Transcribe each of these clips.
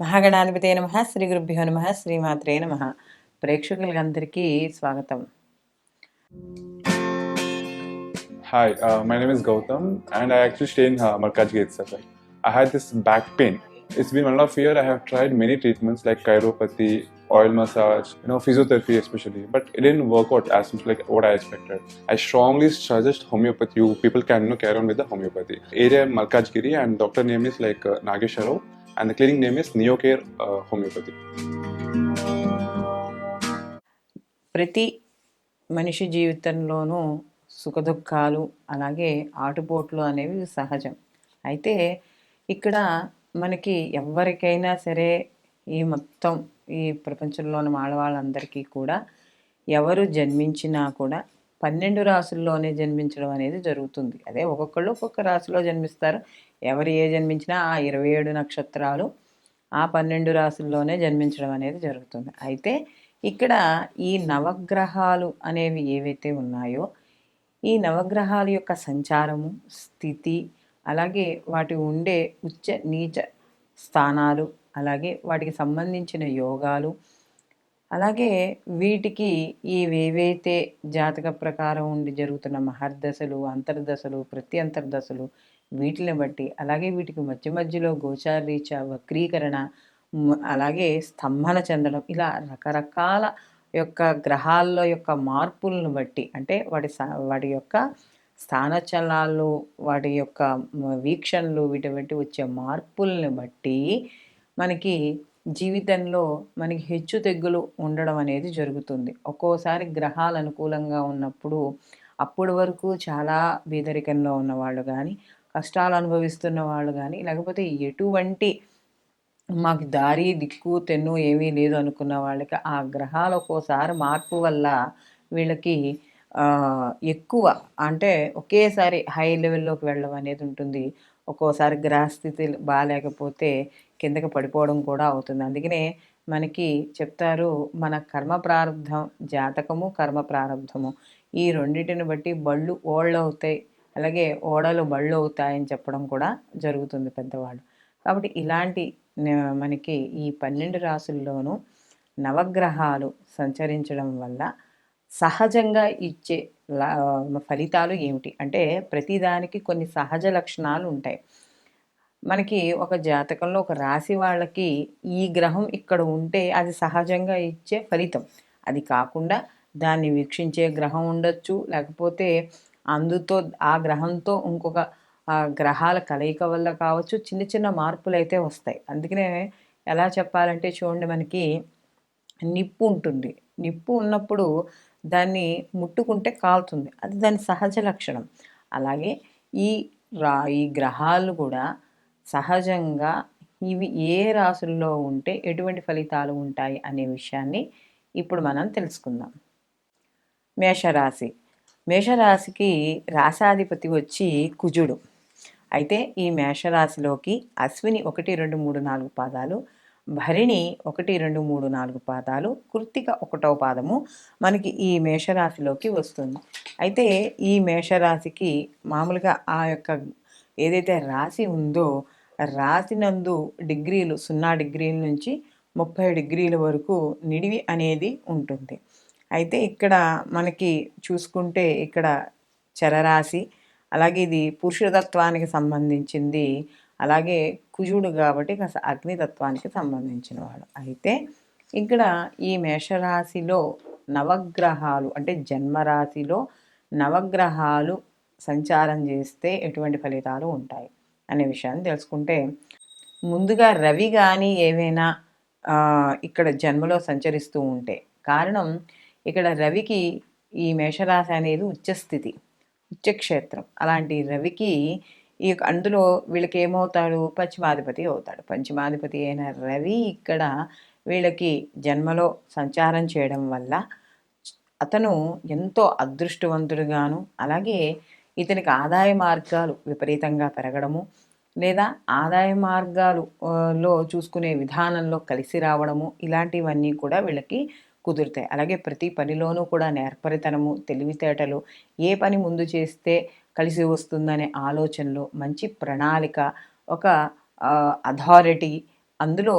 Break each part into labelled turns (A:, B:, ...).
A: మహాగణాధిపతే నమః. శ్రీ గురుభ్యో నమః. శ్రీమాత్రే నమః. ప్రేక్షకులందరికీ స్వాగతం.
B: Hi, my name is Gautam and I actually stay in Markajgi itself. I had this back pain. It's been 1.5 years. I have tried many treatments like chiropathy, oil massage, physiotherapy especially, but it didn't work out as much like what I expected. I strongly suggest homeopathy. You people can carry on with the homeopathy. Area Markajgiri and doctor name is like Nageshwara and the clinic name is Neocare Homeopathy.
A: ప్రతి మనిషి జీవితంలోనూ సుఖదుఖాలు అలాగే ఆటుపోట్లు అనేవి సహజం. అయితే ఇక్కడ మనకి ఎవరికైనా సరే ఈ మొత్తం ఈ ప్రపంచంలో ఉన్న ఆడవాళ్ళందరికీ కూడా ఎవరు జన్మించినా కూడా 12 రాసుల్లోనే జన్మించడం అనేది జరుగుతుంది. అదే ఒక్కొక్కళ్ళు ఒక్కొక్క రాశిలో జన్మిస్తారు. ఎవరు ఏ జన్మించినా ఆ 27 నక్షత్రాలు ఆ 12 రాసుల్లోనే జన్మించడం అనేది జరుగుతుంది. అయితే ఇక్కడ ఈ నవగ్రహాలు అనేవి ఏవైతే ఉన్నాయో ఈ నవగ్రహాల యొక్క సంచారము, స్థితి, అలాగే వాటి ఉండే ఉచ్చ నీచ స్థానాలు, అలాగే వాటికి సంబంధించిన యోగాలు, అలాగే వీటికి ఏవేవైతే జాతక ప్రకారం ఉండి జరుగుతున్న మహర్దశలు, అంతర్దశలు, ప్రత్యంతర్దశలు వీటిని బట్టి, అలాగే వీటికి మధ్య మధ్యలో గోచారీచ, వక్రీకరణ, అలాగే స్తంభన చెందడం, ఇలా రకరకాల యొక్క గ్రహాల్లో యొక్క మార్పులను బట్టి, అంటే వాటి యొక్క స్థానచలనాలు, వాటి యొక్క వీక్షణలు, వీటి బట్టి వచ్చే మార్పుల్ని బట్టి మనకి జీవితంలో మనకి హెచ్చు తెగ్గులు ఉండడం అనేది జరుగుతుంది. ఒక్కోసారి గ్రహాలు అనుకూలంగా ఉన్నప్పుడు అప్పటి వరకు చాలా పేదరికంలో ఉన్నవాళ్ళు కానీ, కష్టాలు అనుభవిస్తున్న వాళ్ళు కానీ, లేకపోతే ఎటువంటి మాకు దారి దిక్కు తెన్ను ఏమీ లేదు అనుకున్న వాళ్ళకి ఆ గ్రహాలు ఒక్కోసారి మార్పు వల్ల వీళ్ళకి ఎక్కువ అంటే ఒకేసారి హై లెవెల్లోకి వెళ్ళడం అనేది ఉంటుంది. ఒక్కోసారి గ్రహస్థితి బాగాలేకపోతే కిందకి పడిపోవడం కూడా అవుతుంది. అందుకనే మనకి చెప్తారు, మన కర్మ ప్రారంధం, జాతకము కర్మ ప్రారంధము ఈ రెండింటిని బట్టి బళ్ళు ఓళ్ళు అవుతాయి, అలాగే ఓడలు బళ్ళు అవుతాయని చెప్పడం కూడా జరుగుతుంది పెద్దవాళ్ళు. కాబట్టి ఇలాంటి మనకి ఈ 12 రాసుల్లోనూ నవగ్రహాలు సంచరించడం వల్ల సహజంగా ఇచ్చే ఫలితాలు ఏమిటి అంటే, ప్రతిదానికి కొన్ని సహజ లక్షణాలు ఉంటాయి. మనకి ఒక జాతకంలో ఒక రాశి వాళ్ళకి ఈ గ్రహం ఇక్కడ ఉంటే అది సహజంగా ఇచ్చే ఫలితం. అది కాకుండా దాన్ని వీక్షించే గ్రహం ఉండొచ్చు, లేకపోతే అందుతో ఆ గ్రహంతో ఇంకొక గ్రహాల కలయిక వల్ల కావచ్చు, చిన్న చిన్న మార్పులు అయితే వస్తాయి. అందుకనే ఎలా చెప్పాలంటే చూడండి, మనకి నిప్పు ఉంటుంది. నిప్పు ఉన్నప్పుడు దాన్ని ముట్టుకుంటే కాలుతుంది, అది దాని సహజ లక్షణం. అలాగే ఈ గ్రహాలు కూడా సహజంగా ఇవి ఏ రాసుల్లో ఉంటే ఎటువంటి ఫలితాలు ఉంటాయి అనే విషయాన్ని ఇప్పుడు మనం తెలుసుకుందాం. మేషరాశి. మేషరాశికి రాశాధిపతి వచ్చి కుజుడు. అయితే ఈ మేషరాశిలోకి అశ్విని 1, 2, 3, 4 పాదాలు, భరిణి 1, 2, 3, 4 పాదాలు, కృత్తిక 1వ పాదము మనకి ఈ మేషరాశిలోకి వస్తుంది. అయితే ఈ మేషరాశికి మామూలుగా ఆ యొక్క ఏదైతే రాశి ఉందో రాశి నందు డిగ్రీలు 0 డిగ్రీల నుంచి 30 డిగ్రీల వరకు నిడివి అనేది ఉంటుంది. అయితే ఇక్కడ మనకి చూసుకుంటే ఇక్కడ చరరాశి, అలాగే ఇది పురుషతత్వానికి సంబంధించింది, అలాగే కుజుడు కాబట్టి కాస్త అగ్నితత్వానికి సంబంధించిన వాడు. అయితే ఇక్కడ ఈ మేషరాశిలో నవగ్రహాలు అంటే జన్మరాశిలో నవగ్రహాలు సంచారం చేస్తే ఎటువంటి ఫలితాలు ఉంటాయి అనే విషయాన్ని తెలుసుకుంటే, ముందుగా రవి కానీ ఏవైనా ఇక్కడ జన్మలో సంచరిస్తూ ఉంటే, కారణం ఇక్కడ రవికి ఈ మేషరాశి అనేది ఉచ్చస్థితి, ఉచ్చక్షేత్రం. అలాంటి రవికి అందులో వీళ్ళకి ఏమవుతాడు, పంచమాధిపతి అవుతాడు. పంచమాధిపతి అయిన రవి ఇక్కడ వీళ్ళకి జన్మలో సంచారం చేయడం వల్ల అతను ఎంతో అదృష్టవంతుడుగాను, అలాగే ఇతనికి ఆదాయ మార్గాలు విపరీతంగా పెరగడము, లేదా ఆదాయ మార్గాలు చూసుకునే విధానంలో కలిసి రావడము, ఇలాంటివన్నీ కూడా వీళ్ళకి కుదురుతాయి. అలాగే ప్రతి పనిలోనూ కూడా నేర్పరితనము, తెలివితేటలు, ఏ పని ముందు చేస్తే కలిసి వస్తుందనే ఆలోచనలు, మంచి ప్రణాళిక, ఒక అథారిటీ, అందులో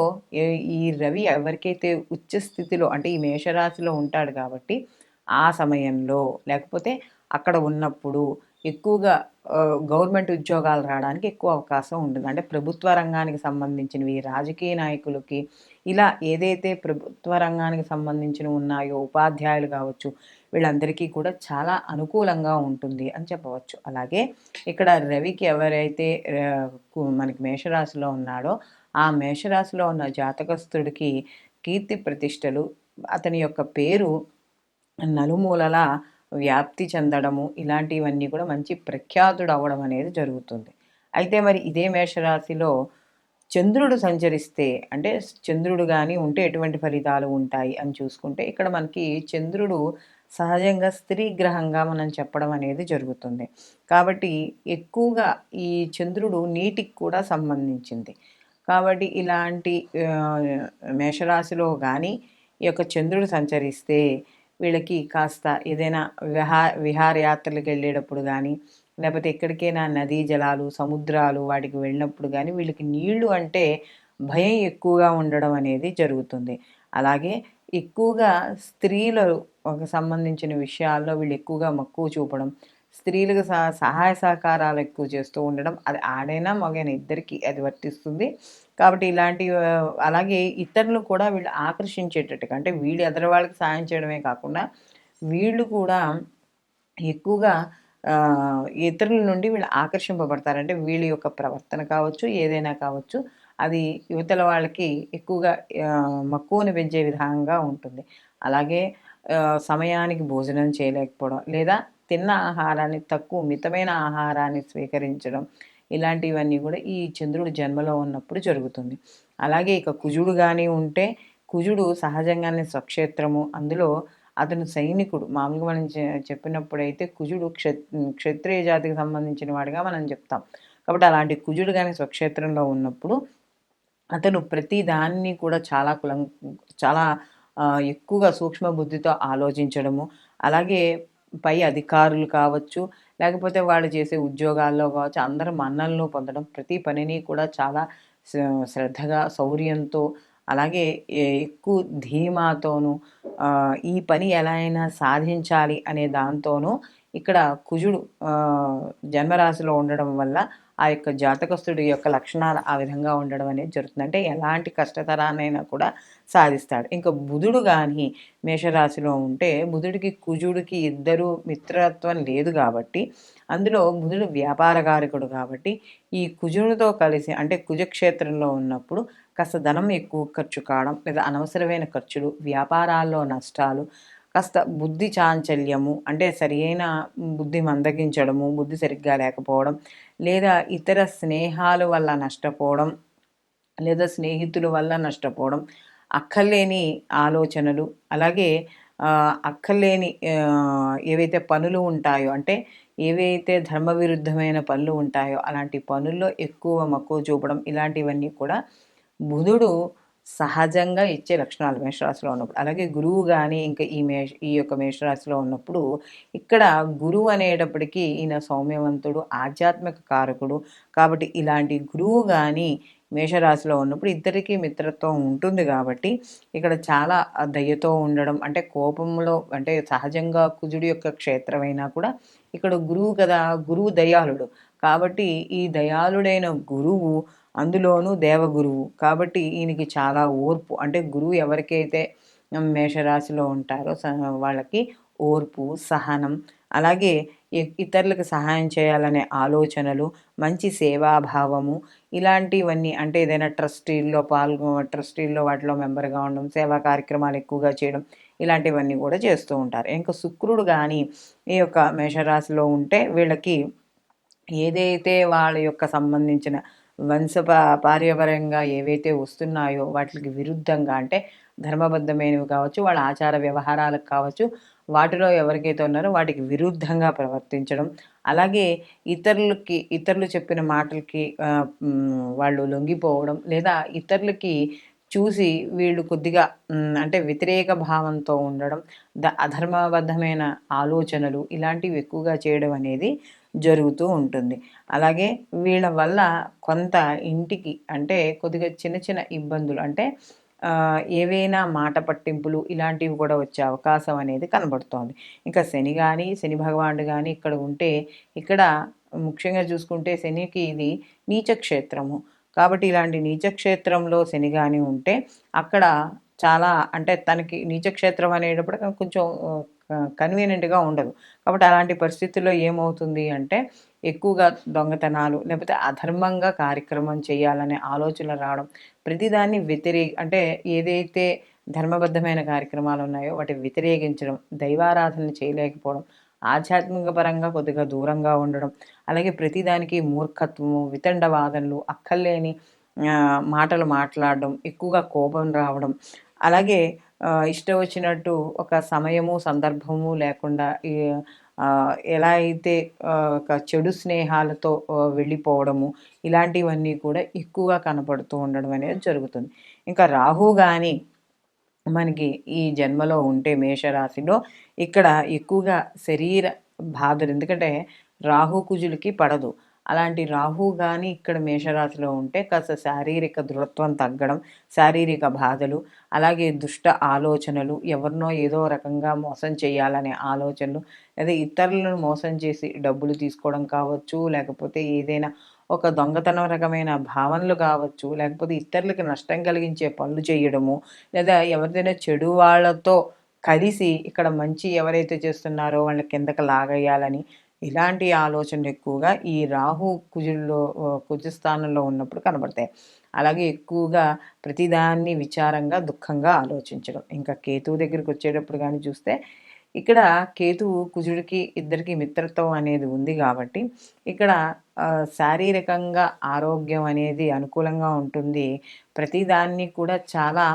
A: ఈ రవి ఎవరికైతే ఉచ్చ స్థితిలో అంటే ఈ మేషరాశిలో ఉంటాడు కాబట్టి ఆ సమయంలో లేకపోతే అక్కడ ఉన్నప్పుడు ఎక్కువగా గవర్నమెంట్ ఉద్యోగాలు రావడానికి ఎక్కువ అవకాశం ఉంటుంది. అంటే ప్రభుత్వ రంగానికి సంబంధించినవి, రాజకీయ నాయకులకి ఇలా ఏదైతే ప్రభుత్వ రంగానికి సంబంధించినవి ఉన్నాయో, ఉపాధ్యాయులు కావచ్చు, వీళ్ళందరికీ కూడా చాలా అనుకూలంగా ఉంటుంది అని చెప్పవచ్చు. అలాగే ఇక్కడ రవికి ఎవరైతే మనకి మేషరాశిలో ఉన్నాడో ఆ మేషరాశిలో ఉన్న జాతకస్తుడికి కీర్తి ప్రతిష్టలు, అతని యొక్క పేరు నలుమూలలా వ్యాప్తి చెందడము, ఇలాంటివన్నీ కూడా మంచి ప్రఖ్యాతుడు అవ్వడం అనేది జరుగుతుంది. అయితే మరి ఇదే మేషరాశిలో చంద్రుడు సంచరిస్తే అంటే చంద్రుడు కానీ ఉంటే ఎటువంటి ఫలితాలు ఉంటాయి అని చూసుకుంటే ఇక్కడ మనకి చంద్రుడు సహజంగా స్త్రీ గ్రహంగా మనం చెప్పడం అనేది జరుగుతుంది. కాబట్టి ఎక్కువగా ఈ చంద్రుడు నీటికి కూడా సంబంధించింది. కాబట్టి ఇలాంటి మేషరాశిలో కానీ ఈ యొక్క చంద్రుడు సంచరిస్తే వీళ్ళకి కాస్త ఏదైనా విహారయాత్రలకు వెళ్ళేటప్పుడు కానీ లేకపోతే ఎక్కడికైనా నదీ జలాలు, సముద్రాలు వాటికి వెళ్ళినప్పుడు కానీ వీళ్ళకి నీళ్లు అంటే భయం ఎక్కువగా ఉండడం అనేది జరుగుతుంది. అలాగే ఎక్కువగా స్త్రీలకు సంబంధించిన విషయాల్లో వీళ్ళు ఎక్కువగా మక్కువ చూపడం, స్త్రీలకు సహాయ సహకారాలు ఎక్కువ చేస్తూ ఉండడం, అది ఆడైనా మగైనా ఇద్దరికి అది వర్తిస్తుంది. కాబట్టి ఇలాంటి అలాగే ఇతరులు కూడా వీళ్ళు ఆకర్షించేటట్టుగా అంటే వీళ్ళు ఎదరు వాళ్ళకి సాయం చేయడమే కాకుండా వీళ్ళు కూడా ఎక్కువగా ఇతరుల నుండి వీళ్ళు ఆకర్షింపబడతారు. అంటే వీళ్ళ యొక్క ప్రవర్తన కావచ్చు, ఏదైనా కావచ్చు, అది యువతల వాళ్ళకి ఎక్కువగా మక్కువను పెంచే విధంగా ఉంటుంది. అలాగే సమయానికి భోజనం చేయలేకపోవడం లేదా తిన్న ఆహారాన్ని తక్కువ మితమైన ఆహారాన్ని స్వీకరించడం, ఇలాంటివన్నీ కూడా ఈ చంద్రుడు జన్మలో ఉన్నప్పుడు జరుగుతుంది. అలాగే ఇక కుజుడు కానీ ఉంటే కుజుడు సహజంగానే స్వక్షేత్రము, అందులో అతను సైనికుడు. మామూలుగా మనం చెప్పినప్పుడైతే కుజుడు క్షత్రియ జాతికి సంబంధించిన వాడిగా మనం చెప్తాం. కాబట్టి అలాంటి కుజుడు కానీ స్వక్షేత్రంలో ఉన్నప్పుడు అతను ప్రతి దాన్ని కూడా చాలా ఎక్కువగా సూక్ష్మ బుద్ధితో ఆలోచించడము, అలాగే పై అధికారులు కావచ్చు, లేకపోతే వాళ్ళు చేసే ఉద్యోగాల్లో కావచ్చు, అందరి మన్ననలు పొందడం, ప్రతి పనిని కూడా చాలా శ్రద్ధగా, శౌర్యంతో, అలాగే ఎక్కువ ధీమాతోనూ ఈ పని ఎలా అయినా సాధించాలి అనే దాంతోనూ ఇక్కడ కుజుడు జన్మరాశిలో ఉండడం వల్ల ఆ యొక్క జాతకస్తుడి యొక్క లక్షణాలు ఆ విధంగా ఉండడం అనేది జరుగుతుంది. అంటే ఎలాంటి కష్టతరాన్నైనా కూడా సాధిస్తాడు. ఇంకా బుధుడు కానీ మేషరాశిలో ఉంటే బుధుడికి కుజుడికి ఇద్దరు మిత్రత్వం లేదు కాబట్టి అందులో బుధుడు వ్యాపారకారకుడు కాబట్టి ఈ కుజుడితో కలిసి అంటే కుజక్షేత్రంలో ఉన్నప్పుడు కాస్త ధనం ఎక్కువ ఖర్చు కావడం లేదా అనవసరమైన ఖర్చులు, వ్యాపారాల్లో నష్టాలు, కాస్త బుద్ధి చాంచల్యము అంటే సరియైన బుద్ధి మందగించడము, బుద్ధి సరిగ్గా లేకపోవడం, లేదా ఇతర స్నేహాల వల్ల నష్టపోవడం, లేదా స్నేహితుల వల్ల నష్టపోవడం, అక్కర్లేని ఆలోచనలు, అలాగే అక్కర్లేని ఏవైతే పనులు ఉంటాయో అంటే ఏవైతే ధర్మవిరుద్ధమైన పనులు ఉంటాయో అలాంటి పనుల్లో ఎక్కువ మక్కువ చూపడం, ఇలాంటివన్నీ కూడా బుధుడు సహజంగా ఇచ్చే లక్షణాలు మేషరాశిలో ఉన్నప్పుడు. అలాగే గురువు కానీ ఇంకా ఈ యొక్క మేషరాశిలో ఉన్నప్పుడు ఇక్కడ గురువు అనేటప్పటికీ ఈయన సౌమ్యవంతుడు, ఆధ్యాత్మిక కారకుడు. కాబట్టి ఇలాంటి గురువు కానీ మేషరాశిలో ఉన్నప్పుడు ఇద్దరికీ మిత్రత్వం ఉంటుంది కాబట్టి ఇక్కడ చాలా దయతో ఉండడం అంటే కోపంలో అంటే సహజంగా కుజుడి యొక్క క్షేత్రమైనా కూడా ఇక్కడ గురువు కదా, గురువు దయాళుడు కాబట్టి ఈ దయాళుడైన గురువు అందులోనూ దేవగురువు కాబట్టి ఈయనకి చాలా ఓర్పు అంటే గురువు ఎవరికైతే మేషరాశిలో ఉంటారో వాళ్ళకి ఓర్పు, సహనం, అలాగే ఇతరులకు సహాయం చేయాలనే ఆలోచనలు, మంచి సేవాభావము, ఇలాంటివన్నీ అంటే ఏదైనా ట్రస్టీల్లో వాటిలో మెంబర్గా ఉండడం, సేవా కార్యక్రమాలు ఎక్కువగా చేయడం, ఇలాంటివన్నీ కూడా చేస్తూ ఉంటారు. ఇంకా శుక్రుడు కానీ ఈ యొక్క మేషరాశిలో ఉంటే వీళ్ళకి ఏదైతే వాళ్ళ యొక్క సంబంధించిన పార్యపరంగా ఏవైతే వస్తున్నాయో వాటికి విరుద్ధంగా అంటే ధర్మబద్ధమైనవి కావచ్చు, వాళ్ళ ఆచార వ్యవహారాలకు కావచ్చు, వాటిలో ఎవరికైతే ఉన్నారో వాటికి విరుద్ధంగా ప్రవర్తించడం, అలాగే ఇతరులు చెప్పిన మాటలకి వాళ్ళు లొంగిపోవడం, లేదా ఇతరులకి చూసి వీళ్ళు కొద్దిగా అంటే వ్యతిరేక భావంతో ఉండడం, అధర్మబద్ధమైన ఆలోచనలు ఇలాంటివి ఎక్కువగా చేయడం అనేది జరుగుతూ ఉంటుంది. అలాగే వీళ్ళ వల్ల కొంత ఇంటికి అంటే కొద్దిగా చిన్న చిన్న ఇబ్బందులు అంటే ఏవైనా మాట పట్టింపులు ఇలాంటివి కూడా వచ్చే అవకాశం అనేది కనబడుతోంది. ఇంకా శని గాని, శని భగవానుడు గాని ఇక్కడ ఉంటే ఇక్కడ ముఖ్యంగా చూసుకుంటే శనికి ఇది నీచ క్షేత్రము. కాబట్టి ఇలాంటి నీచ క్షేత్రంలో శని గాని ఉంటే అక్కడ చాలా అంటే తనకి నీచక్షేత్రం అనేటప్పుడు కొంచెం కన్వీనియంట్‌గా ఉండదు. కాబట్టి అలాంటి పరిస్థితుల్లో ఏమవుతుంది అంటే ఎక్కువగా దొంగతనాలు లేకపోతే అధర్మంగా కార్యక్రమం చేయాలనే ఆలోచనలు రావడం, ప్రతిదాన్ని అంటే ఏదైతే ధర్మబద్ధమైన కార్యక్రమాలు ఉన్నాయో వాటిని వ్యతిరేకించడం, దైవారాధన చేయలేకపోవడం, ఆధ్యాత్మిక పరంగా కొద్దిగా దూరంగా ఉండడం, అలాగే ప్రతిదానికి మూర్ఖత్వము, వితండవాదనలు, అక్కర్లేని మాటలు మాట్లాడడం, ఎక్కువగా కోపం రావడం, అలాగే ఇష్టం వచ్చినట్టు ఒక సమయము, సందర్భము లేకుండా ఎలా అయితే ఒక చెడు స్నేహాలతో వెళ్ళిపోవడము, ఇలాంటివన్నీ కూడా ఎక్కువగా కనపడుతూ ఉండడం అనేది జరుగుతుంది. ఇంకా రాహు గాని మనకి ఈ జన్మలో ఉంటే మేషరాశిలో ఇక్కడ ఎక్కువగా శరీర బాధలు ఎందుకంటే రాహు కుజులకి పడదు. అలాంటి రాహు గాని ఇక్కడ మేషరాశిలో ఉంటే కాస్త శారీరక దృఢత్వం తగ్గడం, శారీరక బాధలు, అలాగే దుష్ట ఆలోచనలు, ఎవరినో ఏదో రకంగా మోసం చేయాలనే ఆలోచనలు, లేదా ఇతరులను మోసం చేసి డబ్బులు తీసుకోవడం కావచ్చు, లేకపోతే ఏదైనా ఒక దొంగతనం రకమైన భావనలు కావచ్చు, లేకపోతే ఇతరులకు నష్టం కలిగించే పనులు చేయడము, లేదా ఎవరిదైనా చెడు వాళ్ళతో కలిసి ఇక్కడ మంచి ఎవరైతే చేస్తున్నారో వాళ్ళ కిందకి లాగేయాలని ఇలాంటి ఆలోచనలు ఎక్కువగా ఈ రాహు కుజుల్లో కుజస్థానంలో ఉన్నప్పుడు కనబడతాయి. అలాగే ఎక్కువగా ప్రతిదాన్ని విచారంగా దుఃఖంగా ఆలోచించడం. ఇంకా కేతువు దగ్గరికి వచ్చేటప్పుడు కానీ చూస్తే ఇక్కడ కేతువు కుజుడికి ఇద్దరికి మిత్రత్వం అనేది ఉంది కాబట్టి ఇక్కడ శారీరకంగా ఆరోగ్యం అనేది అనుకూలంగా ఉంటుంది. ప్రతిదాన్ని కూడా చాలా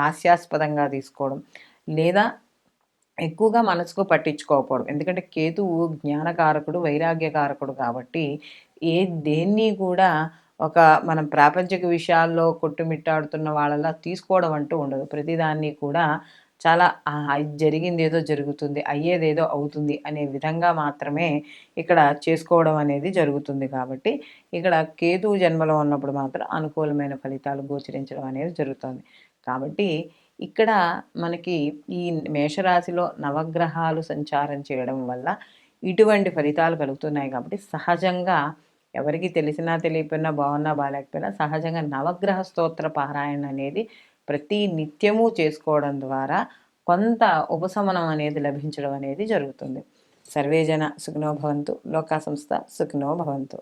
A: హాస్యాస్పదంగా తీసుకోవడం, లేదా ఎక్కువగా మనసుకు పట్టించుకోకపోవడం. ఎందుకంటే కేతువు జ్ఞానకారకుడు, వైరాగ్యకారకుడు కాబట్టి దేన్ని కూడా ఒక మనం ప్రాపంచిక విషయాల్లో కొట్టుమిట్టాడుతున్న వాళ్ళలా తీసుకోవడం అంటూ ఉండదు. ప్రతిదాన్ని కూడా చాలా జరిగిందేదో జరుగుతుంది, అయ్యేదేదో అవుతుంది అనే విధంగా మాత్రమే ఇక్కడ చేసుకోవడం అనేది జరుగుతుంది. కాబట్టి ఇక్కడ కేతువు జన్మలో ఉన్నప్పుడు మాత్రం అనుకూలమైన ఫలితాలు గోచరించడం అనేది జరుగుతుంది. కాబట్టి ఇక్కడ మనకి ఈ మేషరాశిలో నవగ్రహాలు సంచారం చేయడం వల్ల ఇటువంటి ఫలితాలు కలుగుతున్నాయి. కాబట్టి సహజంగా ఎవరికి తెలిసినా తెలియకపోయినా బాగున్నా బాగాలేకపోయినా సహజంగా నవగ్రహ స్తోత్ర పారాయణ అనేది ప్రతి నిత్యము చేసుకోవడం ద్వారా కొంత ఉపశమనం అనేది లభించడం అనేది జరుగుతుంది. సర్వేజన సుఖినో భవంతు, లోకా సంస్థ సుఖినో భవంతు.